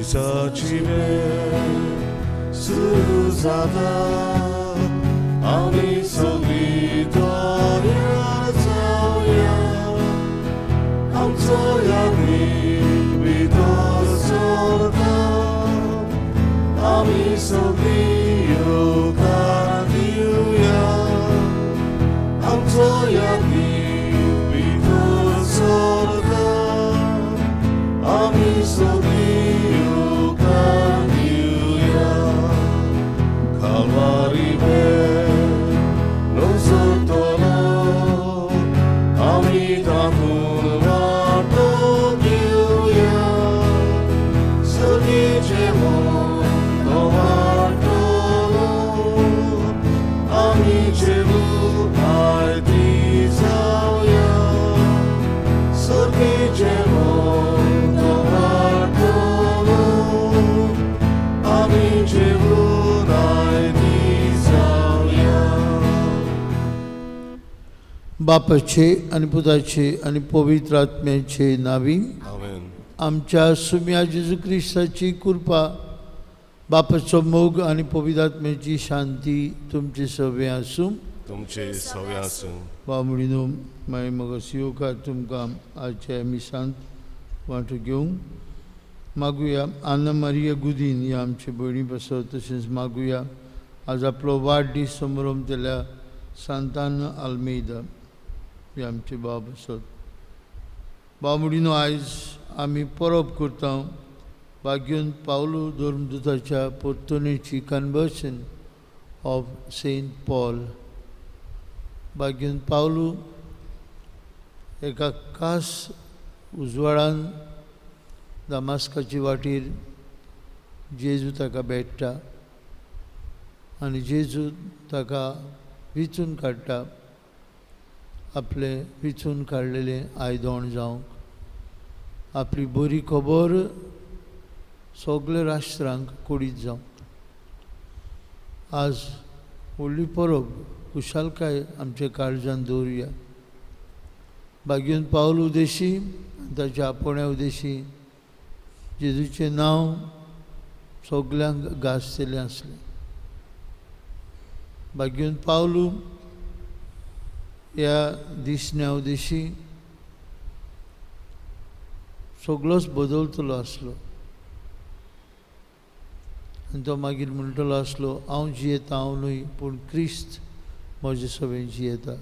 집에 수사다 아미 속이 더야 자오야 암소야 믿어서다 아미 속이 요가디우야 암소야 믿어서다 아미 속이 बापाचे आणि पुताचे आणि पवित्र आत्म्याचे नावी आमच्या सुम्या जेजू ख्रिस्ताची कृपा बापाचो मोग आणि पवित्र आत्म्याची शांती तुमचे सगळे आसूं बामडीनो मागीर म्हाका सियोका तुमकां आजच्या मिसांत वांटो घेवंक मागुया आना मारिया गुदीन ह्या आमचे भयणी बसव तशेंच मागुया आज आपलो वाडदीस समारंभतल्या सांतान आल्मेदा हे आमचे बाब आसत बामडीनो आयज आमी परब करता भाग्योन पावलो धर्मदूताच्या पोर्तुनेची कन्वर्शन ऑफ सेंट पॉल भाग्योन पावलो एका खास उजवाडान दामास्काची वाटेर जेजू ताका भेटता आनी जेजू ताका विचून काडटा आपले विचून काडलेले आयदोण जावंक आपली बरी खबर सगळे राष्ट्रांक कोडीत जावंक आज व्हडली परब खुशालकाय आमच्या काळजान दवरुया भाग्योन पावल उदेशी ताच्या आपोवण्या उदेशी जेजूचें नांव सगल्यांक गाजतलें आसलें भाग्योन पावलू ह्या दिसण्या उदेशी सगळोच बदलतलो आसलो आनी तो मागीर म्हणटलो आसलो हांव जियेता हांव न्हय पूण क्रिस्त म्हजे सवें जियेता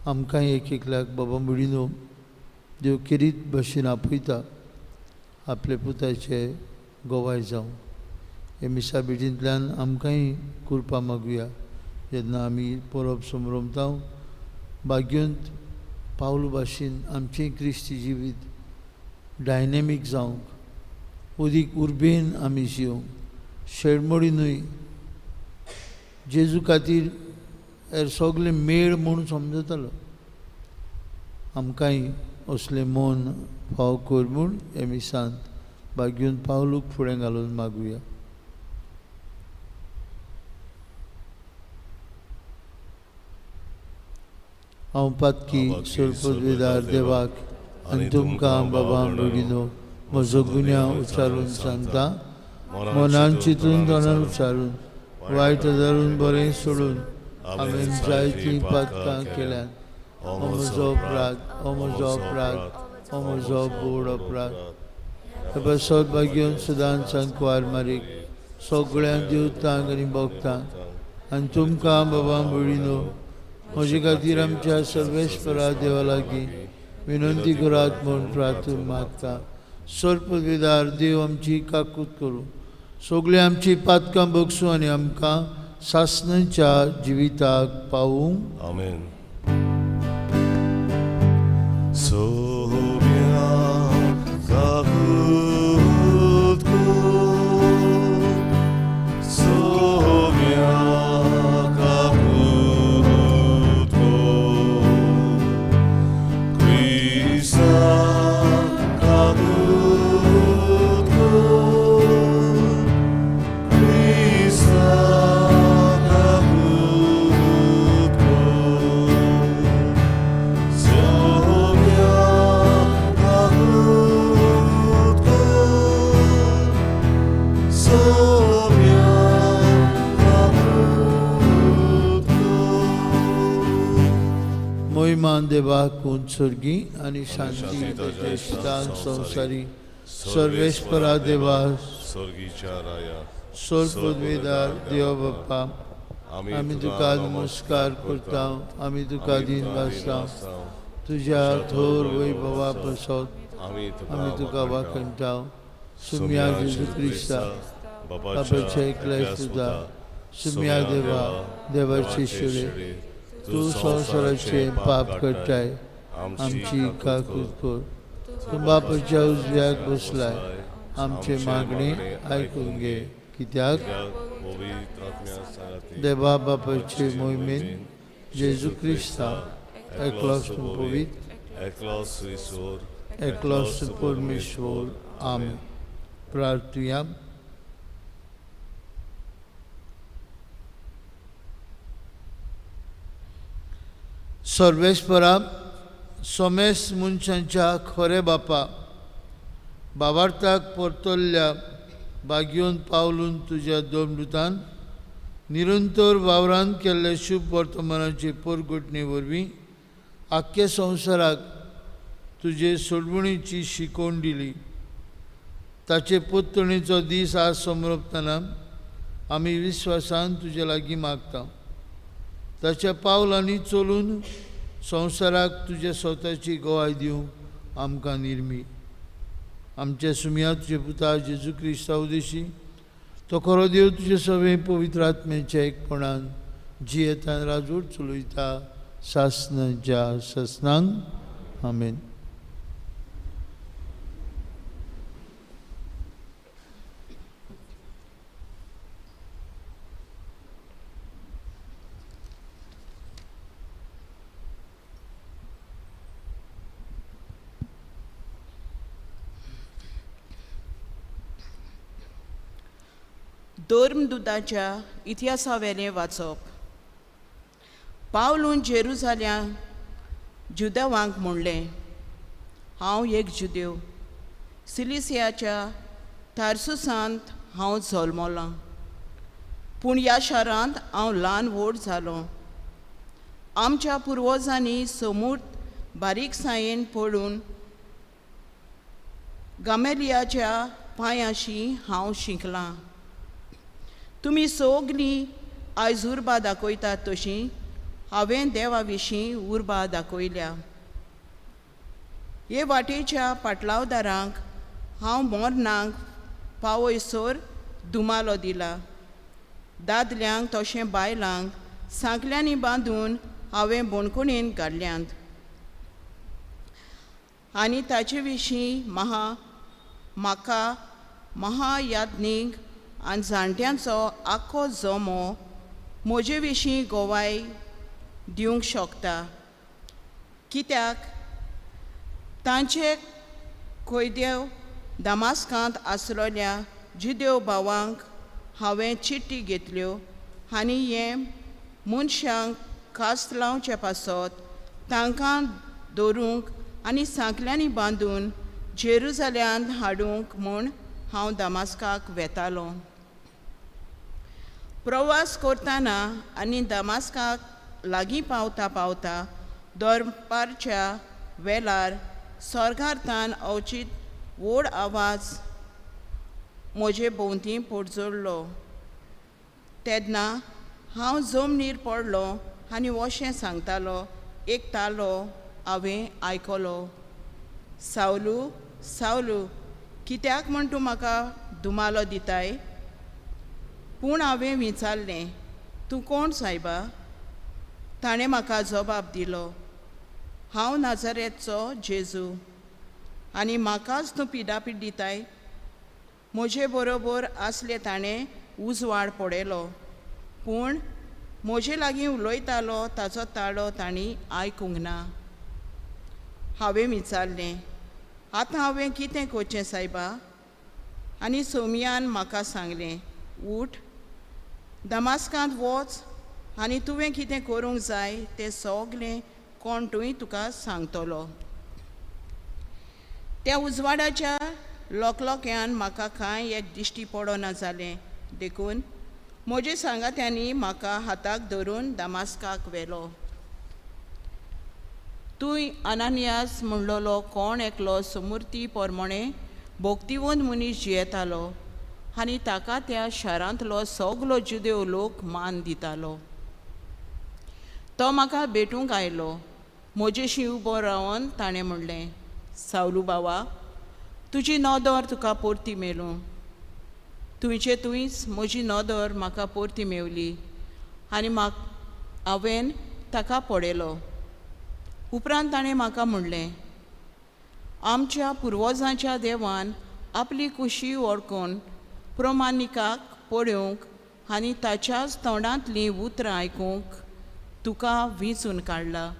आमकां एक एकल्याक बाबा मुडिनो देव किरीत भशेन आपयता आपले पुताचे गोवाय जावं हे मिसा बेटींतल्यान आमकांय कृपा मागुया जेन्ना आमी परब समारंभता भाग्यवंत पावलो भाशेन आमचें क्रिस्ती जिवीत डायनॅमीक जावंक उदीक उर्बेन आमी जियोंक शेळमोडीनूय जेजू खातीर हेर सगळें मेळ म्हूण समजतालो आमकांय असलें मन फाव कर म्हूण हे मिसांत भाग्यवंत पावलूक फुडें घालून मागुया हांव पातकी सोरपदवेदार देवाक आनी तुमकां बाबा बेगिनो म्हजो गुन्यांव उच्चारून सांगता मनान चिंतून तोंडान उच्चारून वायट धरून बरें सोडून हांवें जायतीं पातकां केल्यात हो म्हजो अपराध हो म्हजो अपराध हो म्हजो बोड अपराध हे सौभाग्यवन सदांच सांकवार मारीक सगळ्या देवतांक आनी भक्तांक आनी तुमकां बाबा बेगिनो म्हजे खातीर आमच्या सर्वेश्वरा देवा लागीं विनंती करात म्हूण प्रार्थून मागता सर्पवेदार देव आमची काकूत करूं सगळीं आमची पातकां बगसूं आनी आमकां सासणाच्या जिविताक पावूं आमेन. मोहिमान देवाक उंचुर्गी आनी शांती ताचे इश्टान संवसारी सर्वेस्परा देवा स्वर्गीच्या राया सोल पदवीदार देव बाप्पा आमी तुका नमस्कार करता आमी तुका दिन वाजता तुझ्या थोर वैभवा बसत आमी तुका वाखणटा सुम्या जेजू क्रिस्ता बापाचे एकले सुद्धा सुम्या देवा देवाची शिळे तू संवसाराचे पाप करताय आमची काकूत कर तू बापाच्या उजव्याक बसलाय आमचे मागणे आयकून घे कित्याक पवित्र आत्म्या सांगती देवा बापाचे मोहिमेन जेजू क्रिस्ता एकलोस पवित्र एकलोस ईश्वर एकलोस परमेश्वर आमेन. प्रार्थया. सर्वेस्परा सोमेस मनशांच्या खरे बापा भावार्थाक परतल्ल्या बागयोन पावलून तुझ्या दोमदूतान निरंतर वावरान केल्ले शुभ वर्तमानाचे परगटणे वरवीं आख्खे संवसाराक तुजे सोडवणीची शिकवण दिली. ताचे पोतणेचो दीस आज समोरपतना आमी विश्वासान तुजे लागीं मागता. ताच्या पावलांनी चलून संवसाराक तुजे स्वताची गोवाय दिवंक आमकां निर्मी. आमच्या सुम्या तुजे पुता जेजू क्रिस्ता उदेशी तो खरो देव तुजे सवे पवित्र आत्म्याच्या एकपणान जियेतान राजवट चलयता सासनाच्या ससनांक आमेन. धर्मदूताच्या इतिहासावेलें वाचप. पावलून जेरुसालेम जुदेवांक म्हणलें, हांव एक जुदेव. सिलिसियाच्या तार्सुसांत हांव जल्मलां, पूण ह्या शारांत हांव ल्हान व्हड जालों. आमच्या पुर्वजांनी समूर्त बारीकसायेन पडून गामेलियाच्या पांयाशी हांव शिकलां. तुमी सगलीं आयज उर्बा दाखयतात तशीं हांवें देवा विशीं उर्बा दाखयल्या. हे वाटेच्या पाटलावदारांक हांव मोरनांक पावयसर दुमालो दिला. दादल्यांक तशें बायलांक सांकल्यांनी बांदून हांवें बोणकुणेन घाल्ल्यांत. आनी ताचे विशीं म्हाका महायाज्ञीक आनी जाणट्यांचो आख्खो जमो म्हजे विशीं गोवाय दिवंक शकता. कित्याक तांचे कोयदेव दामास्कांत आसलेल्या जुदेव भावांक हांवें चिट्टी घेतल्यो आनी हे मनशांक कास्त लावचे पासत तांकां दवरूंक आनी सांकल्यांनी बांदून जेरुसालेमांत हाडूंक म्हूण हांव दामास्काक वेतालों. प्रवास करतना आनी दामास्काक लागीं पावता पावता दरबारच्या वेळार स्वर्गांतल्यान अवचीत व्हड आवाज म्हजे भोंवती पडजडलो. तेन्ना हांव जमनीर पडलो आनी अशें सांगतालो एक तालो हांवें आयकलो, सावलू सावलू, कित्याक म्हूण तूं म्हाका दुमालो दिताय? पूण हांवें विचारलें, तूं कोण सायबा? ताणें म्हाका जबाब दिलो, हांव नाजारेतचो जेजू. आनी म्हाकाच तूं पिडापीड दिताय? म्हजे बरोबर आसले ताणें उजवाड पडयलो, पूण म्हजे लागीं उलयतालो ताचो ताळो तांणी आयकूंक ना. हांवें विचारलें, आतां हांवें कितें करचें सायबा? आनी सोमयान म्हाका सांगलें, उठ, दामास्कांत वच आनी तुवें कितें करूंक जाय तें सगलें कोणटूय तुका सांगतलो. त्या उजवाडाच्या लोकलोक्यान म्हाका कांय एक दिश्टी पडना जालें. देखून म्हजे सांगात्यांनी म्हाका हाताक धरून दामास्काक व्हेलो. तुय अनानियास म्हणलोलो कोण एकलो समूर्ती पोरमोणे भोक्तिवंत मनीस जियेतालो आनी ताका त्या शारांतलो सगलो जुदेव लोक मान दितालो. तो म्हाका भेटूंक आयलो. म्हजेशी उबो रावन ताणें म्हणलें, सावलू बावा, तुजी नोदर तुका पोरती मेलूं. तुयचे तुयच म्हजी नोदर म्हाका पोरती मेवली आनी हांवें ताका पळयलो. उपरांत ताणें म्हाका म्हणलें, आमच्या पुर्वजांच्या देवान आपली कुशी ओळखून प्रमाणिकाक पळोवंक आनी ताच्याच तोंडांतलीं उतरां आयकूंक तुका विंचून काडला.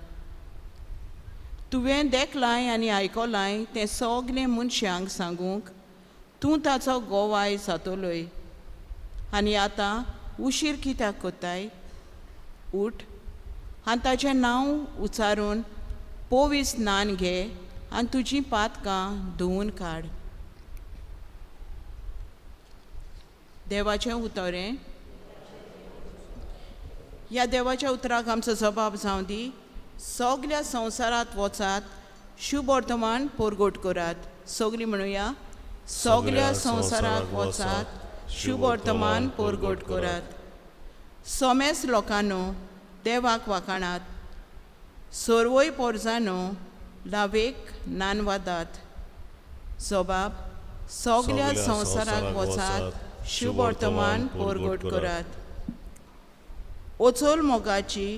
तुवें देखलाय आनी आयकलाय तें सगलें मनशांक सांगूंक तूं ताचो गोवाय जातलोय. आनी आतां उशीर कित्याक कोत्ताय? उठ आनी ताचें नांव उच्चारून पवित्र स्नान घे आनी तुजीं पातकां धुवन काड. देवाचें उतोरें. ह्या देवाच्या उतराक आमचो जबाब जावं दी. सगल्या संवसारांत वचात, शुभ वर्तमान पोरगोट करात. सगलीं म्हणुया, सगल्या संवसारांत वचात, शुभ वर्तमान पोरगोट करात. सोमेस लोकांनो, देवाक वाखाणात. सोर्वोय पोरजांनो, लावेक नानवादात. जबाब, सगल्या संवसाराक वचात, शुभ वर्तमान पोरगोट करात. ओचोल मोगाची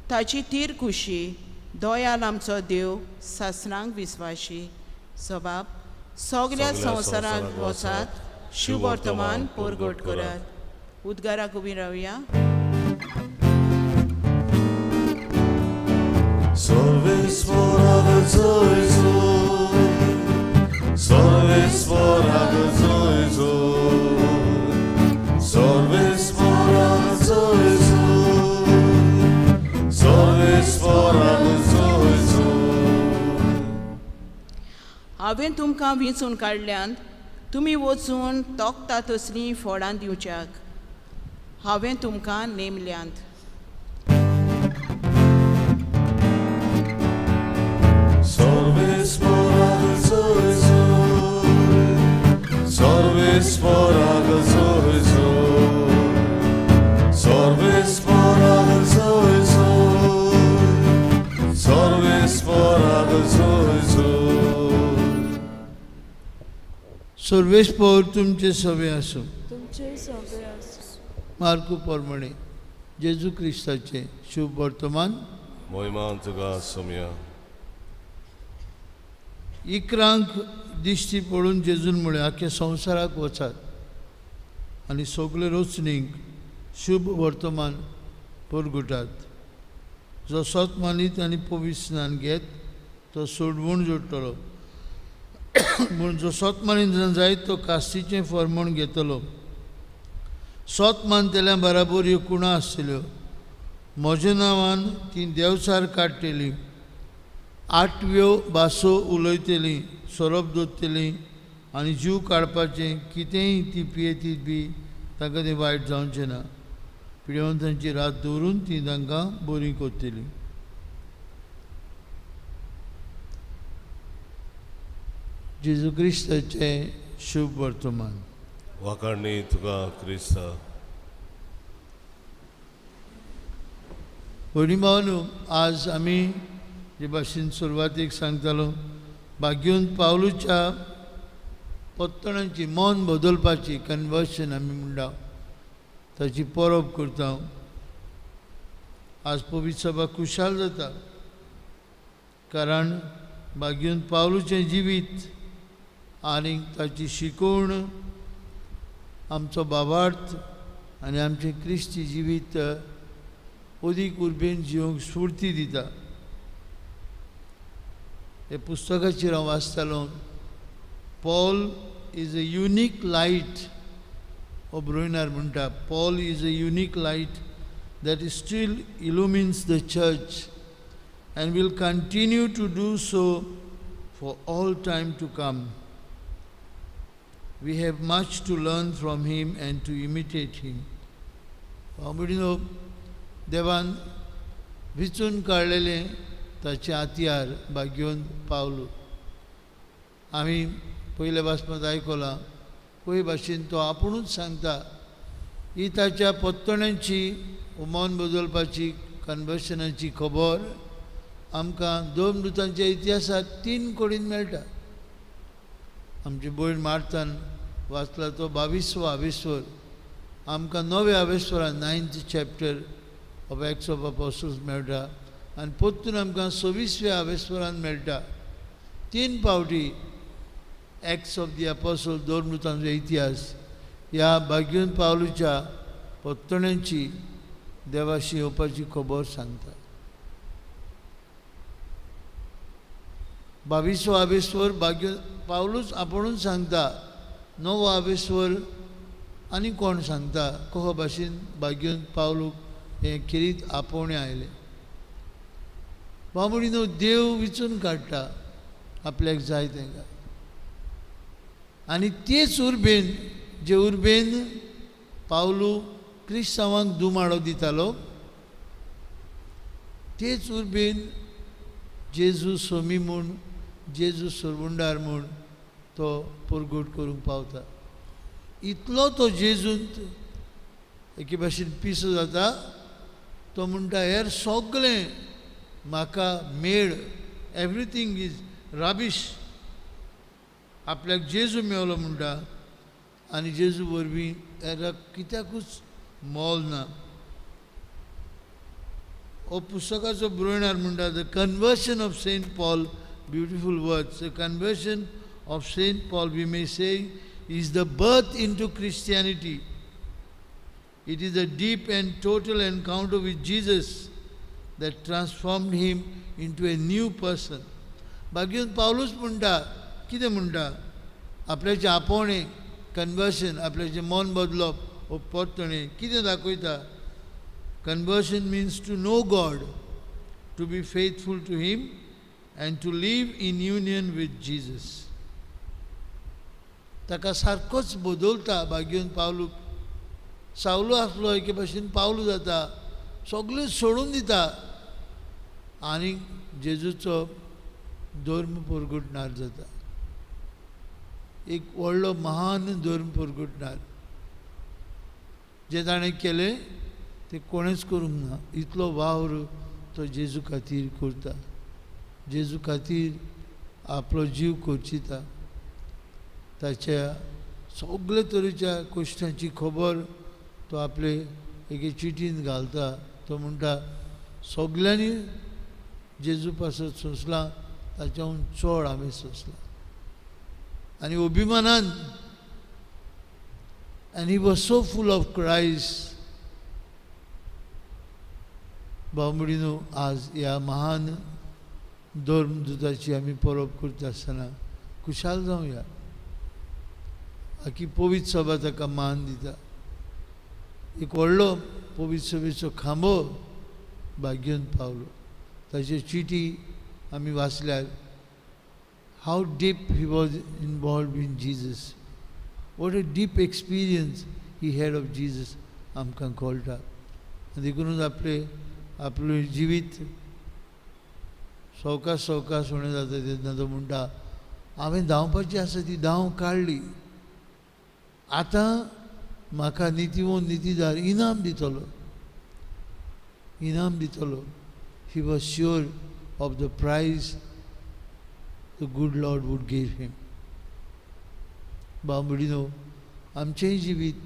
ताची तीर खुशी, दोयाल आमचो देव सासणांक विस्वाशी. जबाब, सगल्या संवसाराक वचात, शुभ वर्तमान पोरगोट करात. उद्गाराक उबी रावया. Solvis våra Jesu, solvis våra Jesu, solvis våra Jesu, solvis våra Jesu. हांवें तुमकां विंचून काडल्यान तुमी वचून तोखता तसलीं फळां दिवच्याक. हांवें तुमकां नेमल्यांत. Solvis våra Jesu, solvis våra Jesu, solvis våra Jesu, solvis våra Jesu. सर्वेस्पोर तुमचे सवे आसूं. तुमचे सगळे आसूं. मार्कू पोरमणे जेजू क्रिस्ताचे शुभ वर्तमान. Moimaan tuga somya. इकरांक दिश्टी पडून जेजून म्हळें आख्या संवसाराक वचात आनी सगळे रोचणींक शुभ वर्तमान परगटात. जो सत मानीत आनी पवित्र स्नान घेत तो सोडवून जोडटलो, पूण जो सत मानीत जायत तो कास्तीचें फर्मण घेतलो. सत मानतेल्या बराबर ह्यो कुणां आसतल्यो. म्हज्या नांवान ती देवचार काडटली, 8व्यो भासो उलयतलीं, सोरोप दोत्तलीं आनी जीव काडपाचें कितेंय ती पियेतीत बी ताका तें वायट जावचें ना. पिडेवंतांची रात दवरून ती तांकां बरी करतली. जेजू क्रिस्ताचें शुभ वर्तमान. वाखाणणी तुका क्रिस्ता. भयणी भावांनो, आज आमी जे भाशेन सुरवातेक सांगतालो, भाग्यवंत पावलूच्या पत्तणांची मन बदलपाची कन्वर्शन आमी म्हणटा ताची परब करता. आज पवित्र सभा खुशाल जाता कारण भाग्यवंत पावलूचें जिवीत आनी ताची शिकवण आमचो भावार्थ आनी आमचें क्रिस्ती जिवीत अदीक उर्बेन जिवंक स्फूर्ती दिता. हे पुस्तकाचेर हांव वाचतालो, Paul is a unique light. हो ब्रोयनार म्हणटा, Paul is a unique light that still illumines the church and will continue to do so for all time to come. We have much to learn from him and to imitate him. देवान विचून काडलेलें ताचे हातयार बा घेवन पावलो. आमी पयल्या भाशणांत आयकलां पळय भाशेन तो आपुणूच सांगता ही ताच्या पत्तोण्यांची मन बदलपाची कन्वर्शनाची खबर आमकां देवदूतांच्या इतिहासांत 3 कडेन मेळटा. आमची भयण मार्तान वाचला तो 22वो आवेस्वर आमकां 9व्या आवेस्वरान 9th chapter of acts of apostles मेळटा आनी परतून आमकां 26व्या आवेस्वरान मेळटा. 3 फावटी एक्ट्स ऑफ दी अपोस्टल देवदूतांचो इतिहास ह्या भाग्यवन पावलूच्या पत्तोण्यांची देवाशी येवपाची खबर सांगता. 22वो आवेस्वर भाग्य पावलूच आपुणूच सांगता. 9वो आवेस्वर आनी कोण सांगता कशा भाशेन भाग्यवन पावलूक हे खेरीत आपोवणे आयले. बाबडीनो देव विचून काडटा आपल्याक जाय तेंकां आनी तेच उर्बेन जे उर्बेन पावलू क्रिस्तांवांक दुमाडो दितालो तेच उर्बेन जेजू सोमी म्हूण जेजू सुरबुंडार म्हूण तो परगट करूंक पावता. इतलो तो जेजूंत एके भाशेन पिसो जाता. तो म्हणटा हेर सगळें म्हाका मेळ एवरीथींग इज राबिश. आपल्याक जेजू मेवलो म्हणटा आनी जेजू वरवीं हेरा कित्याकूच मोल ना. हो पुस्तकाचो बरोयणार म्हणटा the conversion of Saint Paul beautiful words. The conversion of Saint Paul we may say is the birth into Christianity. It is a deep and total encounter with Jesus that transformed him into a new person. भाग्यवन पावलूच म्हणटा कितें म्हणटा आपल्याचें आपोवणें conversion आपल्याचें मन बदलप हो परतणे कितें दाखयता. Conversion means to know God, to be faithful to him and to live in union with Jesus. ताका सारकोच बदलता भाग्यवन पावलूक. सावलो आसलो एके भाशेन पावलू जाता सगळें सोडून दिता आनी जेजूचो धर्म परगटणार जाता. एक व्हडलो महान धर्म परगटणार. जे ताणें केलें तें कोणेंच करूंक ना. इतलो वावर तो जेजू खातीर करता. जेजू खातीर आपलो जीव करचिता. ताच्या सगळे तरेच्या कश्टांची खबर तो आपले एके चिटीन घालता. तो म्हणटा सगल्यांनी जेजू पासत सोंसलां ताच्याहून चड हांवें सोंसलां. आनी अभिमानान and he was so full of Christ. भावमडीनो आज ह्या महान धर्मदुताची आमी परब करता आसतना खुशाल जावया. आखी पवित्र सभा ताका मान दिता. एक व्हडलो पवित्र सभेचो खांबो भाग्यवन पावलो. ताची चिटी आमी वाचल्यार how deep he was involve in Jesus. What a deep experience he had of Jesus आमकां कळटा. देखूनच आपलें जिवीत सवकास उणें जाता तेन्ना तो म्हणटा हांवें धांवपाची आसा ती धांव काडली. आतां म्हाका नितीवंत नितीदार इनाम दितलो. He was sure of the prize the good Lord would give him. बाबडीनो आमचेंय जिवीत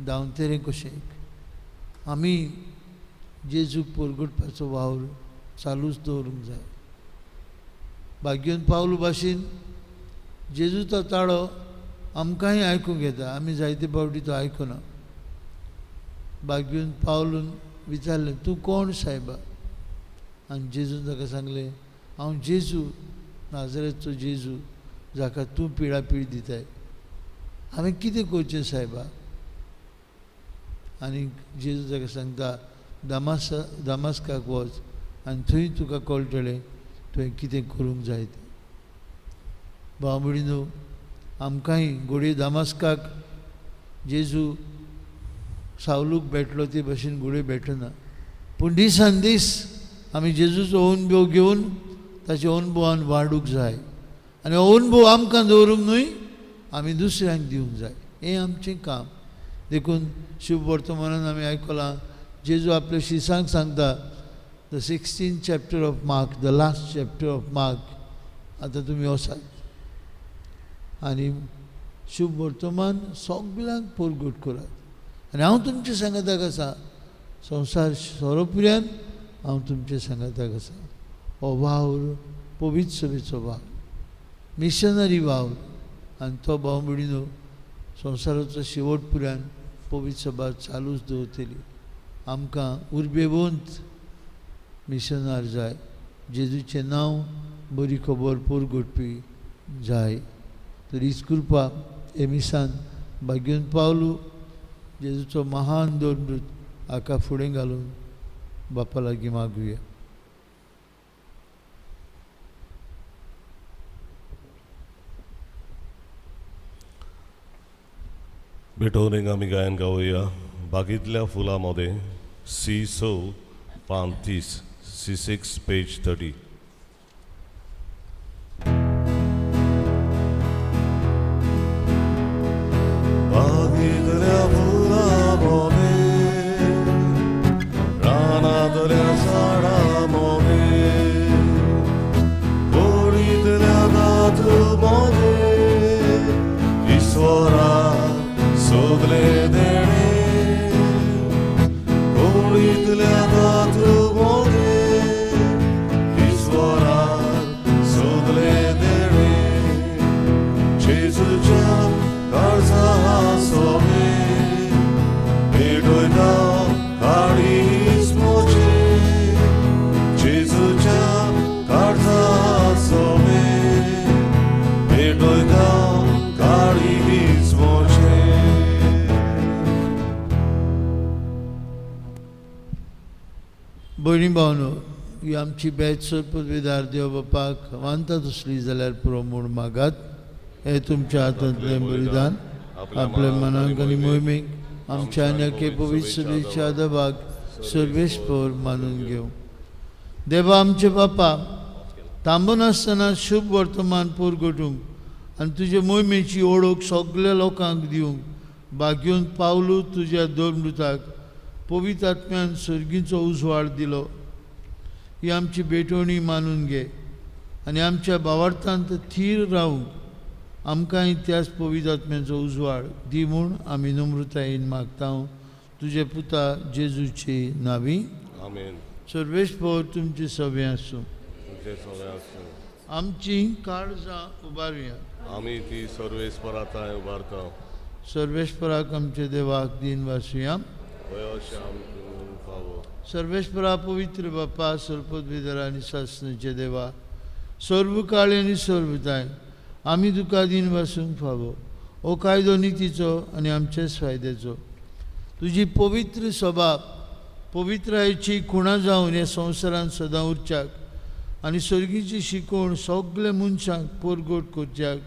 धांवतेरें कशें. आमी जेजूक परगटपाचो वावर चालूच दवरूंक जाय. भाग्यवन पावलू भाशेन जेजूचो ताळो आमकांय आयकूंक येता. आमी जायते फावटी तो आयकना. भाग्यवन पावलून विचारलें तूं कोण सायबा. आनी जेजून ताका सांगलें हांव जेजू नाजरेचो जेजू जाका तूं पिळापीळ दिताय. हांवें कितें करचें सायबा. आनी जेजू ताका सांगता दामास्काक वच आनी थंय तुका कळटलें तुवें कितें करूंक जाय तें. भावमडीनो आमकांय घोडये दामास्काक जेजू सावलूक भेटलो ते भाशेन घोडये भेटना. पूण दिसान दीस आमी जेजूचो अनुभव घेवन ताच्या अनुभवान वाडूंक जाय आनी हो अनुभव आमकां दवरूंक न्हय आमी दुसऱ्यांक दिवंक जाय हें आमचें काम देखून शुभ वर्तमानान आमी आयकलां जेजू आपल्या शिसांक सांगता the 16th chapter of Mark, the last chapter of Mark. आतां तुमी वसात आनी शुभ वर्तमान सगळ्यांक परगट करात आनी हांव तुमच्या सांगाताक आसा संवसार सोरोपर्यंत हांव तुमच्या सांगाताक आसा हो वावर पवित्र सभेचो वावर मिशनरी वावर आनी तो भाव भयणीनो संवसाराचो शेवट पर्यंत पवित्र सभा चालूच दवरतली आमकां उर्बेवंत मिशनार जाय जेजूचें नांव बरी खबर परगटपी जाय तर हीच कृपा हे मिसान भाग्यून पावलो जेजूचो महान दोरमृत हाका फुडें घालून बापा लागीं मागुया. बेटोवरींग आमी गायन गावया बागेंतल्या फुलांमध्ये सी सो 35 C6 page 30. बागेतल्या फुलांमध्ये रानातल्या झाडांमध्ये कोळीतल्या धातूमध्ये ईश्वरा सोदले देणे कोळीतल्या धातूमध्ये ईश्वरा सोदले देणे जेजूच्या काळजा सोबे भेटोयता काळीज मोचे जेजूच्या काळजा सोबे भेटोयता काळीज मोचे. भयणी भावनो ही आमची बॅच पदवीदार देव बापाक वांतात असली जाल्यार पुरो म्हूण मागात हे तुमच्या हातांतलें बलिदान आपल्या मनाक आनी मोहिमेक आमच्या आन्याके पवित्र सभेच्या आदबाक सर्वेस्पर मानून घेवं. देवा आमचे बापा थांबून आसतना शुभ वर्तमान परगटूंक आनी तुजे मोहिमेची ओळख सगळ्या लोकांक दिवंक भाग्यून पावलो तुज्या दोरमृताक पवित्र आत्म्यान सर्गीचो उजवाड दिलो. ही आमची बेटवणी मानून घे आनी आमच्या भावार्थांत थीर रावंक आमकांय त्याच पवित्र आत्म्याचो उजवाड दी म्हूण आमी नम्रतायेन मागता तुजे पुता जेजूची नांवी आमेन. सर्वेस्पर तुमचे सभे आसूं. तुमचे सगळे आसूं. आमची काळजां उबारुया आमी ती सर्वेस्पराताय उबारता. सर्वेस्पराक आमचे देवाक दिन वासुया. वयोश्याम फावो सर्वेस्परा पवित्र बापा सर्पद्विधर आनी सासणेचे देवा सर्व काळे आनी सर्वताय आमी तुका दिन वासूंक फावो हो कायदो नितीचो आनी आमचेच फायद्याचो तुजी पवित्र सभा पवित्रायेची खुणा जावन ह्या संवसारांत सदां उरच्याक आनी सर्गीची शिकवण सगळ्या मनशांक परगट करच्याक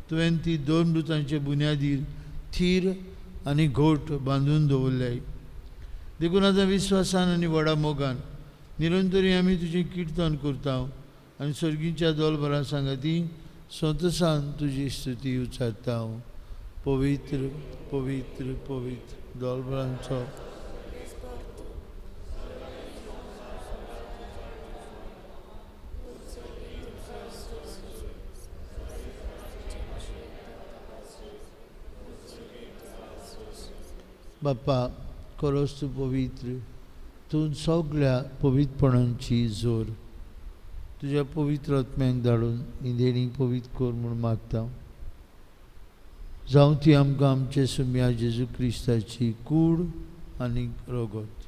तुवें ती दोन मृतांचे बुन्यादीर थीर आनी घोट बांदून दवरल्याय. देखून आतां विस्वासान आनी व्हडा मोगान निरंतरी आमी तुजें किर्तन करता आनी सर्गीच्या दोलबरां सांगाती स्वतसान तुजी स्तुती उच्चारता. पवित्र पवित्र पवित्र दोलबरांचो बापा खरोच तूं पवित्र तूं सगळ्या पवित्रपणांची जोर तुज्या पवित्र आत्म्याक धाडून ही देणी पवित्र कर म्हूण मागता. जावं ती आमकां आमचे सुम्या जेजू क्रिस्ताची कूड आनी रोगत.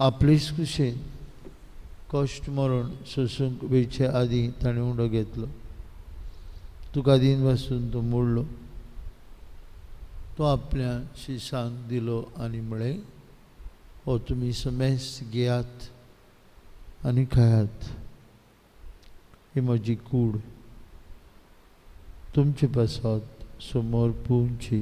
आपलेच कुशेन कश्ट मरण सोसूंक वेचे आदीं ताणें उंडो घेतलो. तुका दिन वासून तो मोडलो तो आपल्या शिसांक दिलो आनी म्हळें हो तुमी समेस्त घेयात आनी खायात ही म्हजी कूड तुमचे पासत समोर पुंची.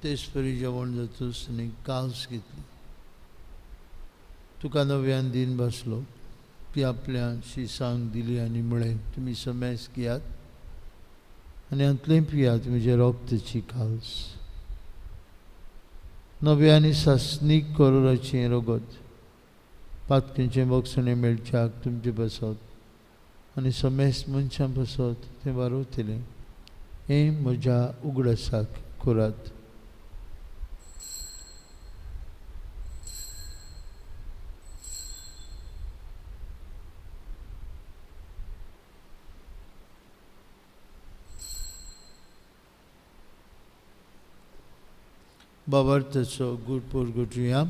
तेच परी जेवण जातूस आनी काल्स घेतली. तुका नव्यान दिन बसलो ती आपल्याशी सांग दिली आनी म्हळें, तुमी समेस घेयात आनी हातूंतलें पियात, म्हजे रोगताची काल्स. नव्यानी सासणीक करोराचें रगत पातकेचें बोगसणें मेळच्याक तुमचे बसत आनी समेस मनशां बसत तें वारोतलें. हें म्हज्या उगडासाक करात. बाबार्थाचो गुडपोर घोटुया.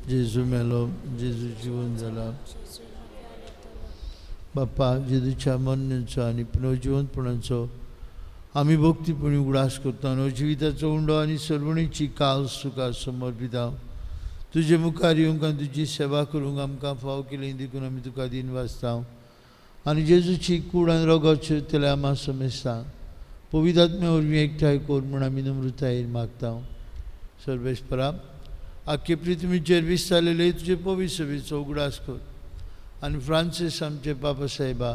जेजू मेलो, जेजू जिवन जाला. बाप्पा, जेजूच्या मरणाचो आनी पुनर्जिवंतपणाचो आमी भक्तीपणी उगडास करता. नो जिविताचो उंडो आनी सर्वणीची काल्स तुका समर्पिता. तुजे मुखार येवंक आनी तुजी सेवा करूंक आमकां फाव केली देखून आमी तुका दिन वाचता. आनी जेजूची कूड आनी रगत शिरतले आम्हा समेस्ता. पवित्र आत्म्या वरवीं एकठांय कोर म्हूण आमी नम्रतायेन मागता. सर्वेस्परा, आख्खे पृथ्वीचेर विस्तारलेले तुजे पवित्र सभेचो उगडास कर. आनी फ्रांसीस आमचे पापा साहेबा,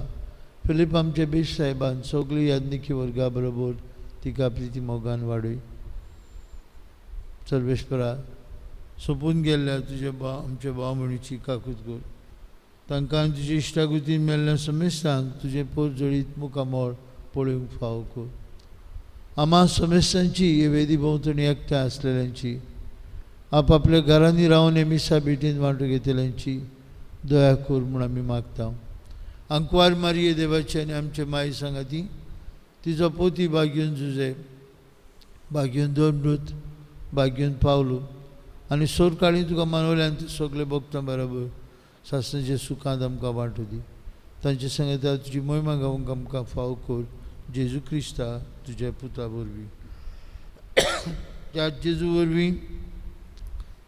फिलीप आमचे बेश साहेबान, सगळी याज्ञिकी वर्गा बरोबर तिका प्रिती मोगान वाडय. सर्वेस्परा, सोंपून गेल्ल्या तुजे आमचे भाव भयणीची काकूत कर. तांकां तुजे इश्टागुतीन मेल्ल्या समेस्तांक तुजे पोरजळीत मुखामोळ पळोवंक फाव कर. आम्हा समेस्तांची हे वेदी भोंवतणी एकठांय आसलेल्यांची, आपआपल्या घरांनी रावन हे मिसा भेटीन वांटो घेतल्यांची दया कर म्हूण आमी मागता. अंकवार मारये देवाची आनी आमचे माई सांगाती, तिचो पोती भाग्यून जुजे, भाग्यून दोनमृत, भाग्यून पावलो आनी सोर काळी तुका मानवल्यान ते सगळे भक्तां बरोबर सासणाच्या सुखांत आमकां वांटो दी. तांचे सांगता तुजी महिमा गावंक आमकां फाव कर. जेजू क्रिस्ता तुज्या पुता वरवीं. त्या जेजू वरवीं,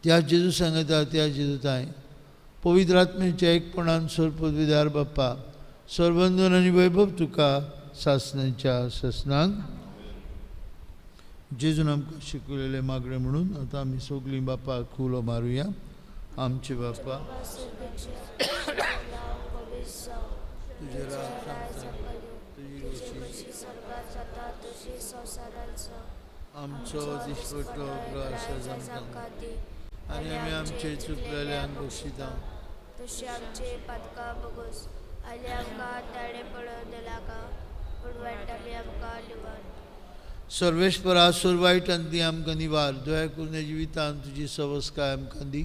त्या जेजू सांगता त्या जेजू ताय पवित्र आत्म्याच्या एकपणान सर पदवीदार बाप्पा, सर्वंदन आनी वैभव तुका सासणाच्या ससनांक जेजून आमकां शिकयलेले मागणे म्हणून आतां आमी सगळीं बापाक खुलो मारुया. आमचे बाप्पा, तुजे आमचो दिसपटलो आनी आमी आमचे चुकलेल्यांक बक्षिता. तशी आमचे पातका बगोस आले आमकां ताणे पळोवन दिलाका, पूण वायटांनी आमकां निवार. सर्वेस्परा, वायटांत दी आमकां निवार. दया करून जिवितांत तुजी सवस्काय आमकां दी.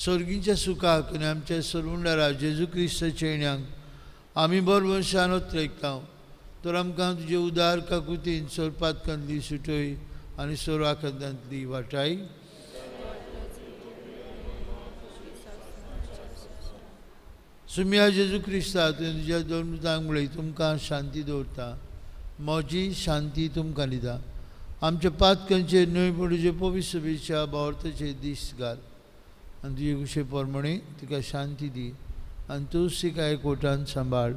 सर्गीच्या सुखाक आनी आमच्या सर्वुंडारा जेजू क्रिस्ताच्या येण्याक आमी बरोबर शानोत रेखता. तर आमकां तुजे उदार काकुतीन पातकांतली सुटय आनी आखंतांतली वाटाय. सुम्या जेजू क्रिस्ता, तुज्या दोन मृतांक मुळे तुमकां शांती दवरता. म्हजी शांती तुमकां दिता. आमच्या पातकांचेर न्हय पूण तुजे पवित्र सभेच्या भावार्थाचे दीस घाल आनी तुजे कुशे पोरमणे तिका शांती दी. आनी तूं सिका एकवटान सांबाळ.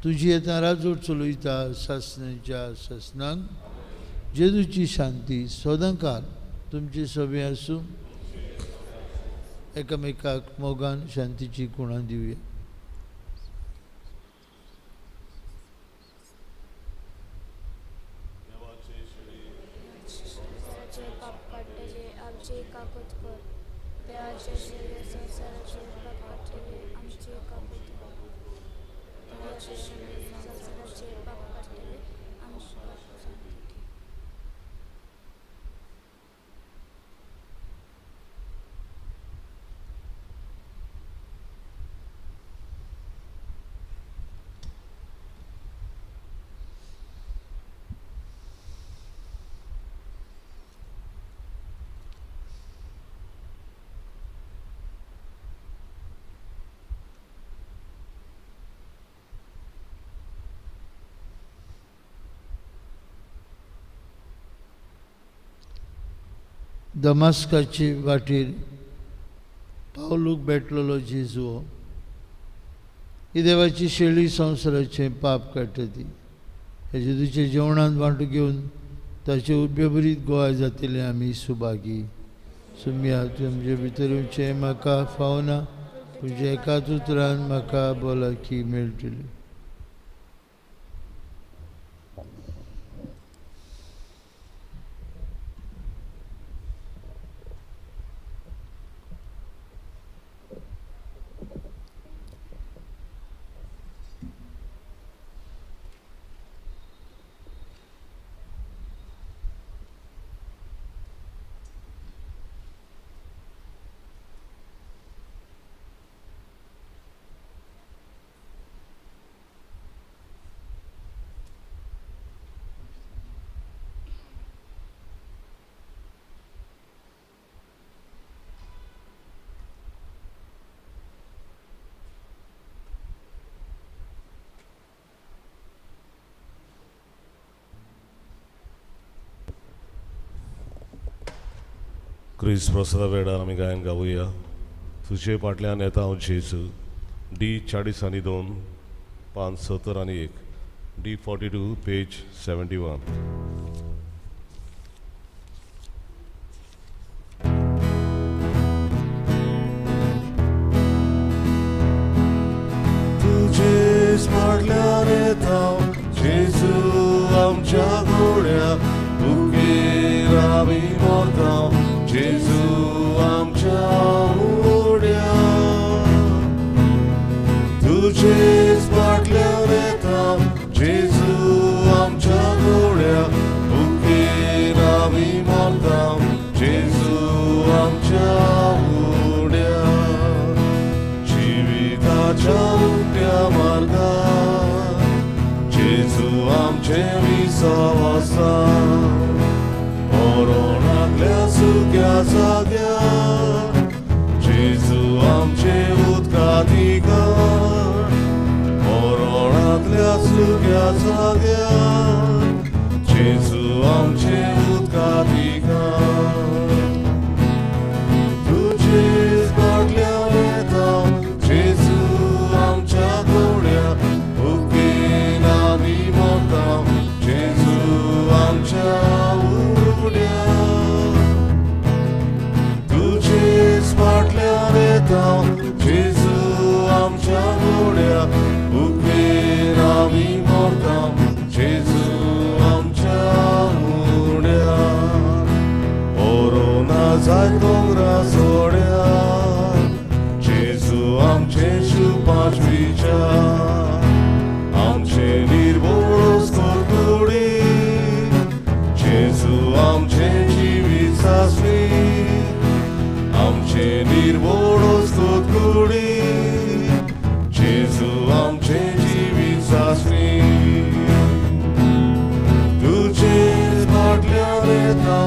तुजी येता राजवट चलयता सासणाच्या ससनांक. जेजूची शांती सदांकाल तुमचे सभे आसूं. एकामेकाक मोगान शांतीची खुणां दिवया. आमचे काकूत कर. देवाचे शरीर संसाराचे पाप काढलेले आमचे काकूत कर. देवाचे शरीर संसाराचे पाप काढलेले आमचे शांती दे. दमास्काचे वाटेर पावलूक भेटलेलो जेजू ही देवाची शेळी संवसाराचे पाप काडटा ती. हे जेजूचे जेवणांत वांटो घेवन ताचे उर्बेभरीत गोवाय जातले आमी सुभागी. सुम्या तुमचे भितरूचे म्हाका फावना, तुझे एकाच उतरान म्हाका भलायकी मेळटली. क्रिस प्रसादा वेळार आमी गायन गावुया. तुजे फाटल्यान येता हांव जेजू. D40 570 D42 page 71. तुजेच फाटल्यान येता जेजू आमच्या घोड्या बुकेर आमी मोरता जेजू आमच्या उड्या. तुजेच फाटल्यान येता जेजू आमच्या घोड्या बुकेर आमी मोरता जेजू आमच्या उड्या. जिविताच्या उक्त्या मार्गार जेजू आमचे विसावासान मरोणांतल्या सुक्या जाग्यार जेजू आमचे उदकाधिकार. मरोणांतल्या सुक्या जाग्यार जेजू आमचे उदकाधिकार. तुजेच फाटल्यान येता जेजू आमच्या घोड्या बुकेन आमी मोरता जेजू आमच्या उड्या. तुजेच फाटल्यान येता जेजू आमच्या घोड्या बुकेन आमी मोरता जेजू आमच्या उड्या. ओरोना जाय दोंगरा सोड्या जेजू आमचे शुपाच विचार. आमचे निर्भोळोस कोरकुडी जेजू आमचे जिवीत सासणी. आमचे निर्भोळोस कोरकुडी जेजू आमचे जिवीत सासणी. तुजेच फाटल्यान येता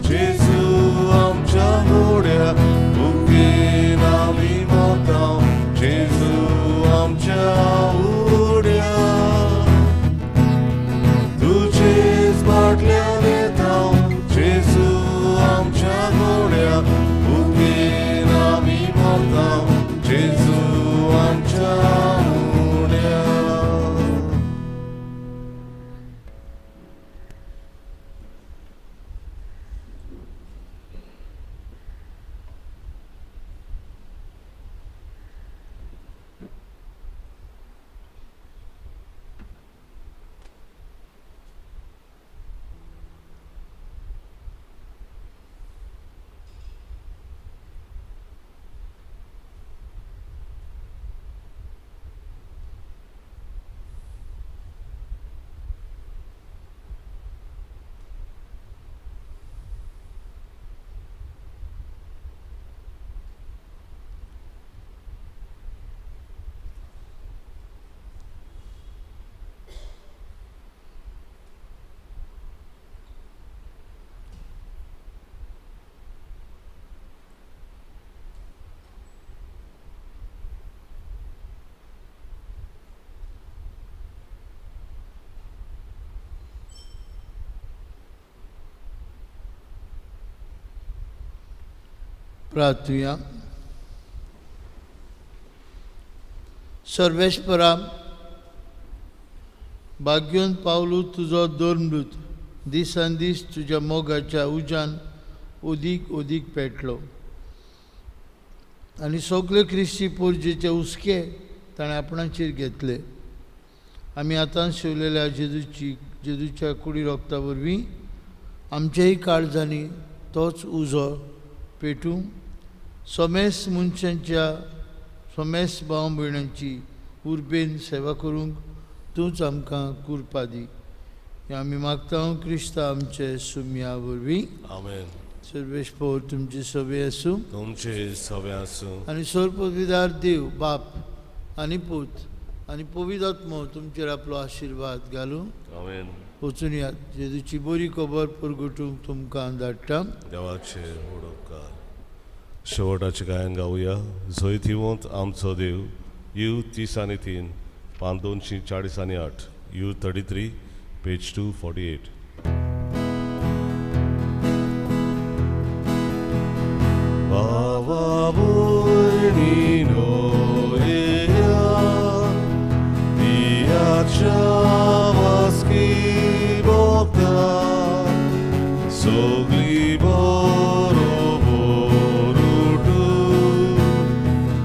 जेजू आमच्या घोड्या बुकेन आमी मोरता जेजू आमच्या उड्या. तुजेच फाटल्यान येता जेजू आमच्या घोड्या बुकेन आमी मोरता जेजू आमच्या उड्या. प्रार्थुया. सर्वेश्वरा, भाग्योन पावलू तुजो दोरमृत दिसान दीस तुज्या मोगाच्या उज्यान उदीक उदीक पेटलो आनी सगळे ख्रिस्ती पोरजेचे उस्के ताणें आपणाचेर घेतले. आमी आतां शिवलेल्या जेजूच्या कुडी रोगता वरवीं आमच्याही काळजांनी तोच उजो पेटूं सोमेस मनशांच्या सोमेस भाव भयणांची उर्बेन सेवा करूंक तूंच आमकां कृपा दी. हें आमी मागता क्रिस्ता आमचे सुम्या वरवीं. आमेन. सर्वेस्पोर तुमची सवे आसूं तुमचे सवे आसूं आनी सर्वपदवीदार देव बाप आनी पूत आनी पवित्र आत्मो तुमचेर आपलो आशिर्वाद घालूं. आमेन. वचून यात जेजूची बरी खबर परगटूंक तुमकां धाडटा. देवाचे उडोवकार. शेवटाचे गायन गावया. जैतिवंत आमचो देव. यू 30:3 पान 248 you 33 page 248. Baba Buenino ea Diachavaski Bogda Sogli Boro Borutu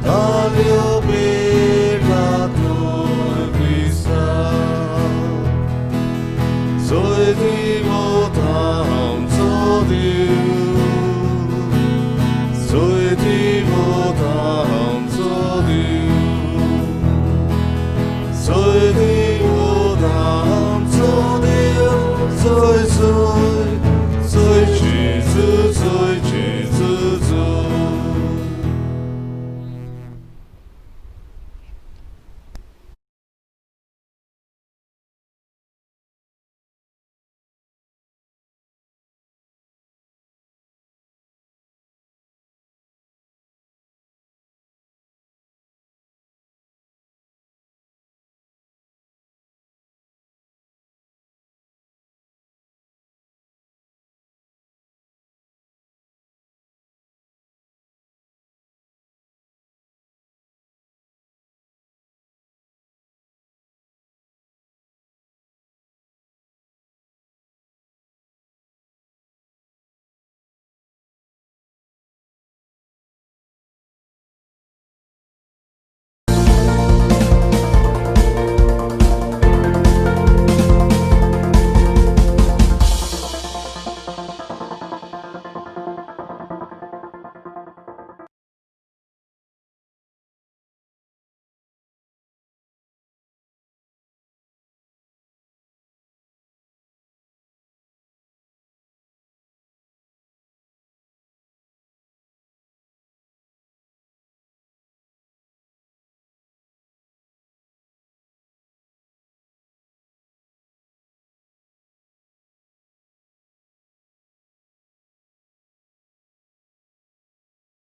Talio Bedatur Krista Soy Divotam Sodir